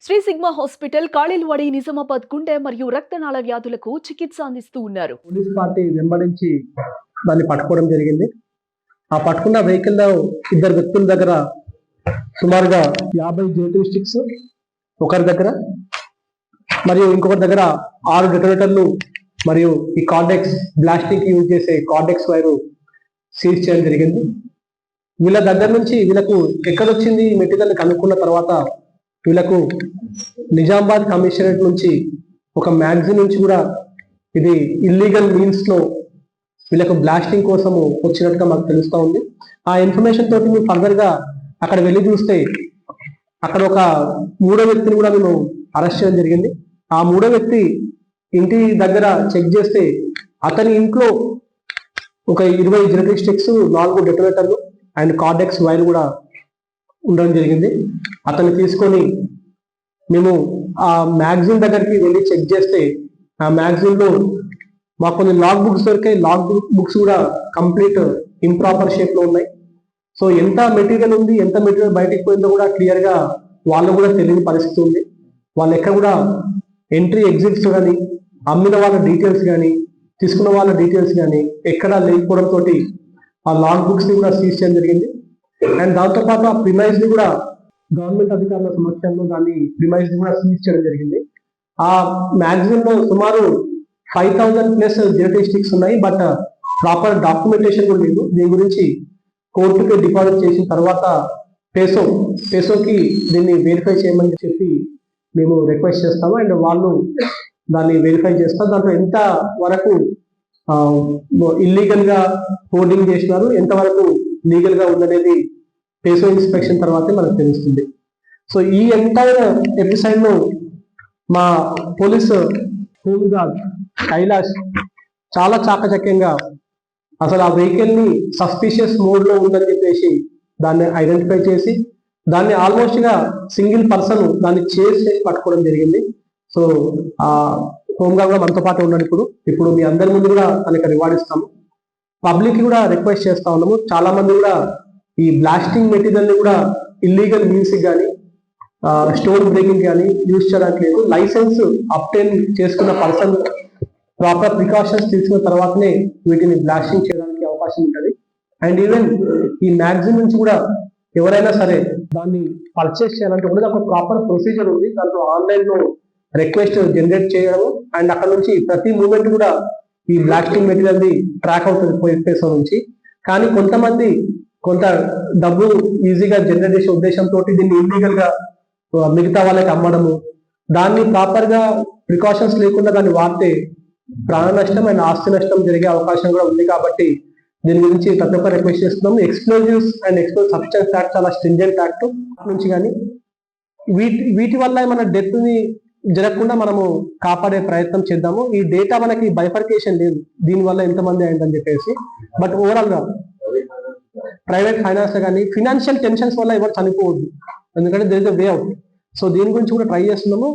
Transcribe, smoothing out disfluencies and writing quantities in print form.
Shri sigma hospital కాళిల్వాడి Nizamabad గుండె మరియు రక్తనాళ వ్యాధులకు చికిత్స అందిస్తూ ఉన్నారు. పోలీస్ పార్టీ వెంబడించి దాన్ని పట్టుకోవడం జరిగింది. ఆ పట్టుకున్న వెహికల్ లో ఇద్దరు వ్యక్తుల దగ్గర సుమారుగా 50 జేటీ స్టిక్స్ ఒకరి దగ్గర మరియు ఇంకొకరి దగ్గర 6 డెటోనేటర్లు మరియు ఈ కార్డెక్స్ బ్లాస్టింగ్ కి యూజ్ చేసే కార్డెక్స్ వైరు సీజ్ చేయడం జరిగింది. వీళ్ళ దగ్గర నుంచి వీళ్ళకు ఎక్కడొచ్చింది ఈ మెటీరియల్ కనుక్కున్న తర్వాత వీళ్ళకు నిజామాబాద్ కమిషనరేట్ నుంచి ఒక మ్యాగజైన్ నుంచి కూడా ఇది ఇల్లీగల్ మీన్స్ లో వీళ్ళకు బ్లాస్టింగ్ కోసము వచ్చినట్టుగా మాకు తెలుస్తూ ఉంది. ఆ ఇన్ఫర్మేషన్ తోటి మేము ఫర్దర్ గా అక్కడ వెళ్ళి చూస్తే అక్కడ ఒక మూడో వ్యక్తిని కూడా మేము అరెస్ట్ చేయడం జరిగింది. ఆ మూడో వ్యక్తి ఇంటి దగ్గర చెక్ చేస్తే అతని ఇంట్లో ఒక 20 జెనరీ స్టిక్స్ 4 డెటోనేటర్లు అండ్ కార్డెక్స్ వైర్ కూడా ఉండడం జరిగింది. అతన్ని తీసుకొని మేము ఆ మ్యాగజైన్ దగ్గరికి వెళ్ళి చెక్ చేస్తే ఆ మ్యాగజైన్ లో మాకు కొన్ని లాగ్ బుక్స్ దొరికాయి. లాగ్ బుక్స్ కూడా కంప్లీట్ ఇంప్రాపర్ షేప్ లో ఉన్నాయి. సో ఎంత మెటీరియల్ ఉంది, ఎంత మెటీరియల్ బయటకు పోయిందో కూడా క్లియర్ గా వాళ్ళు కూడా తెలియని పరిస్థితి ఉంది. వాళ్ళు ఎక్కడ కూడా ఎంట్రీ ఎగ్జిట్స్ కానీ అమ్మిన వాళ్ళ డీటెయిల్స్ కానీ తీసుకున్న వాళ్ళ డీటెయిల్స్ కానీ ఎక్కడా లేకపోవడం తోటి ఆ లాగ్ బుక్స్ ని కూడా సీజ్ చేయడం జరిగింది. అండ్ దాంతోపాటు ఆ ప్రిమైజ్ ని కూడా గవర్నమెంట్ అధికారుల సమక్షంలో దాన్ని ప్రిమైజ్ ని కూడా సీజ్ చేయడం జరిగింది. ఆ మ్యాగజైన్ లో సుమారు 5000+ జెనరీ స్టిక్స్ ఉన్నాయి. బట్ ప్రాపర్ డాక్యుమెంటేషన్ కూడా లేదు. దీని గురించి కోర్టుకి డిపాజిట్ చేసిన తర్వాత పేసోకి దీన్ని వెరిఫై చేయమని చెప్పి మేము రిక్వెస్ట్ చేస్తాము. అండ్ వాళ్ళు దాన్ని వెరిఫై చేస్తారు. దాంట్లో ఎంత వరకు ఇల్లీగల్ గా హోర్డింగ్ చేసినారు, ఎంతవరకు లీగల్ గా ఉందనేది పేసో ఇన్స్పెక్షన్ తర్వాతే మనకు తెలుస్తుంది. సో ఈ ఎంటైర్ ఎపిసైడ్ లో మా పోలీస్ హోమ్ గార్డ్ కైలాష్ చాలా చాకచక్యంగా అసలు ఆ వెహికల్ ని సస్పిషియస్ మోడ్ లో ఉందని చెప్పేసి దాన్ని ఐడెంటిఫై చేసి దాన్ని ఆల్మోస్ట్ గా సింగిల్ పర్సన్ దాన్ని చేసి పట్టుకోవడం జరిగింది. సో ఆ హోమ్ గార్డ్ కూడా మనతో పాటు ఉన్నాడు. ఇప్పుడు మీ అందరి ముందు కూడా తనకి రివార్డ్ ఇస్తాము. పబ్లిక్ కూడా రిక్వెస్ట్ చేస్తా ఉన్నాము. చాలా మంది కూడా ఈ బ్లాస్టింగ్ మెటీరియల్ ని కూడా ఇల్లీగల్ మీన్స్ కానీ స్టోన్ బ్రేకింగ్ కానీ యూజ్ చేయడానికి లేదు. లైసెన్స్ అప్టైన్ చేసుకున్న పర్సన్ ప్రాపర్ ప్రికాషన్స్ తీసుకున్న తర్వాతనే వీటిని బ్లాస్టింగ్ చేయడానికి అవకాశం ఉంటుంది. అండ్ ఈవెన్ ఈ మ్యాగజైన్ నుంచి కూడా ఎవరైనా సరే దాన్ని పర్చేస్ చేయాలంటే కూడా ఒక ప్రాపర్ ప్రొసీజర్ ఉంది. దాంట్లో ఆన్లైన్ లో రిక్వెస్ట్ జనరేట్ చేయడం అండ్ అక్కడ నుంచి ప్రతి మూమెంట్ కూడా ఈ బ్లాస్టింగ్ మెటీరియల్ ది ట్రాక్ అవుతుంది పేసో నుంచి. కానీ కొంతమంది కొంత డబ్బు ఈజీగా జనరేట్ చేసే ఉద్దేశంతో దీన్ని ఇల్లీగల్ గా మిగతా వాళ్ళకి అమ్మడము, దాన్ని ప్రాపర్ గా ప్రికాషన్స్ లేకుండా దాన్ని వాడితే ప్రాణ నష్టం అండ్ ఆస్తి నష్టం జరిగే అవకాశం కూడా ఉంది. కాబట్టి దీని గురించి ప్రతి ఒక్క రిక్వెస్ట్ చేస్తున్నాము. Explosives and explosive substance act చాలా స్ట్రింజెంట్ యాక్ట్ నుంచి కానీ వీటి వల్ల మన డెత్ ని జరగకుండా మనము కాపాడే ప్రయత్నం చేద్దాము. ఈ డేటా మనకి బైఫర్కేషన్ లేదు దీనివల్ల ఎంతమంది అయిందని చెప్పేసి. బట్ ఓవరాల్ గా ప్రైవేట్ ఫైనాన్స్ కానీ ఫినాన్షియల్ టెన్షన్స్ వల్ల ఎవరు చనిపోవద్దు, ఎందుకంటే there is a way out. So దీని గురించి కూడా ట్రై చేస్తున్నాము.